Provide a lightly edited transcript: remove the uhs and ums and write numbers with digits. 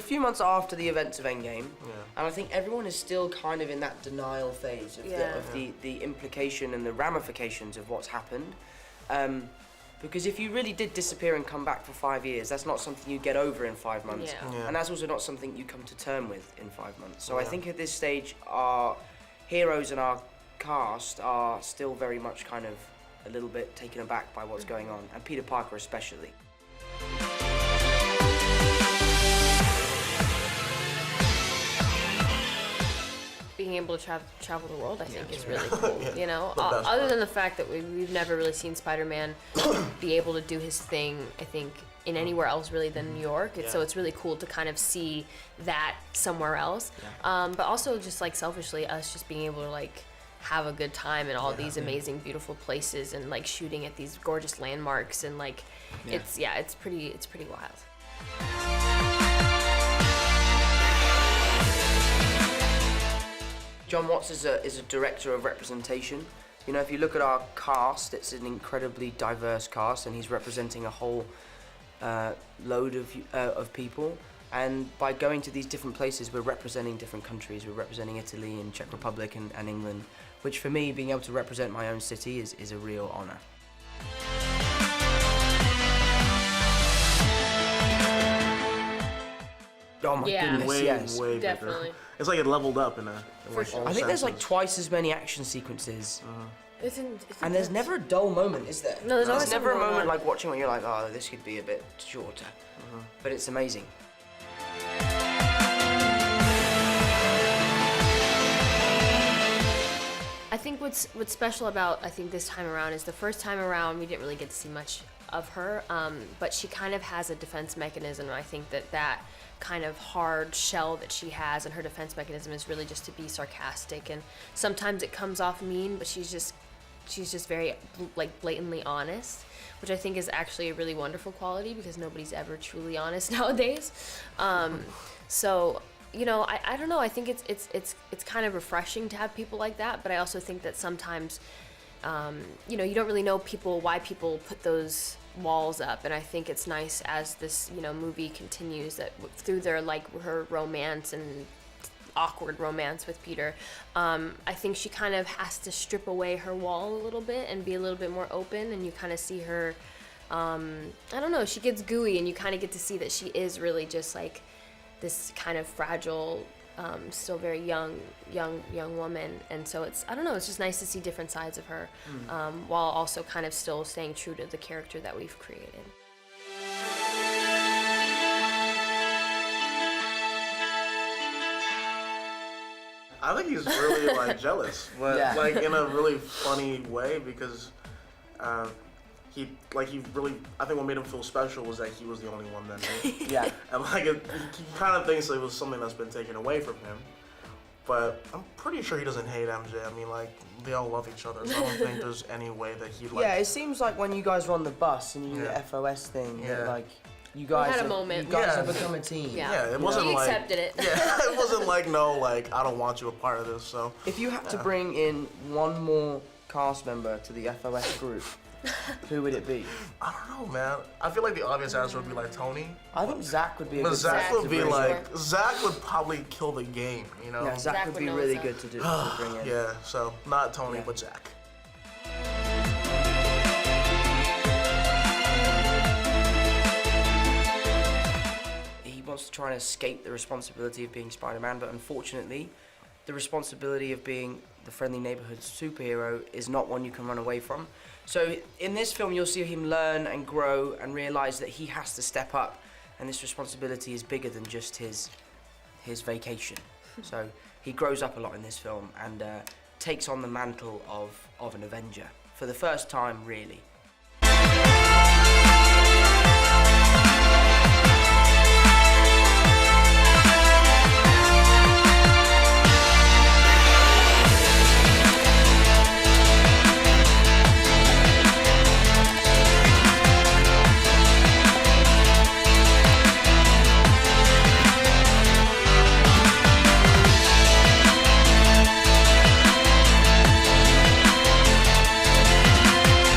few months after the events of Endgame, and I think everyone is still kind of in that denial phase of, the implication and the ramifications of what's happened. Because if you really did disappear and come back for 5 years, that's not something you get over in 5 months. And that's also not something you come to term with in 5 months. So I think at this stage, our heroes and our cast are still very much kind of a little bit taken aback by what's going on, and Peter Parker especially. Being able to travel the world, I think, is really cool. You know, other than the fact that we've never really seen Spider-Man be able to do his thing, I think, in anywhere else really than New York. So it's really cool to kind of see that somewhere else. But also just like selfishly, us just being able to like have a good time in all these amazing, beautiful places and like shooting at these gorgeous landmarks and like it's pretty wild. John Watts is a director of representation. You know, if you look at our cast, it's an incredibly diverse cast, and he's representing a whole load of people. And by going to these different places, we're representing different countries. We're representing Italy and Czech Republic and England, which for me, being able to represent my own city is a real honor. Oh my goodness, way definitely. Bigger. It's like it leveled up in For sure. I think there's like twice as many action sequences. And there's never a dull moment, is there? No, there's always never a something moment going on. like watching when you're like, oh, this could be a bit shorter. But it's amazing. I think what's special about this time around is the first time around we didn't really get to see much of her, but she kind of has a defense mechanism, and I think that kind of hard shell that she has, and her defense mechanism is really just to be sarcastic, and sometimes it comes off mean, but she's just very like blatantly honest, which I think is actually a really wonderful quality because nobody's ever truly honest nowadays. So you know, I don't know, I think it's kind of refreshing to have people like that, but I also think that sometimes you know, you don't really know why people put those walls up, and I think it's nice as this, you know, movie continues that through their her romance and awkward romance with Peter, I think she kind of has to strip away her wall a little bit and be a little bit more open, and you kind of see her, I don't know, she gets gooey, and you kind of get to see that she is really just like this kind of fragile, still very young woman, and so I don't know, it's just nice to see different sides of her, while also kind of still staying true to the character that we've created. I think he's really like jealous, but like in a really funny way, because he really, I think what made him feel special was that he was the only one that knew. And like he kind of thinks it was something that's been taken away from him, but I'm pretty sure he doesn't hate MJ. I mean, like, they all love each other, so I don't think there's any way that he'd like. Yeah, it seems like when you guys were on the bus and you did the FOS thing, that, like, you guys had a moment. You guys have become a team. Yeah, it wasn't he like accepted it. Yeah, it wasn't like, no, like, I don't want you a part of this. So if you had to bring in one more cast member to the FOS group, who would it be? I don't know, man. I feel like the obvious answer would be like Tony. I think Zach would be a But good Zach would be to bring like, in. Zach would probably kill the game, you know? Yeah, Zach would be know really Zach. good to bring in. Yeah, so not Tony, but Zach. He wants to try and escape the responsibility of being Spider-Man, but unfortunately, the responsibility of being the friendly neighborhood superhero is not one you can run away from. So in this film, you'll see him learn and grow and realize that he has to step up, and this responsibility is bigger than just his vacation. So he grows up a lot in this film and takes on the mantle of an Avenger for the first time, really.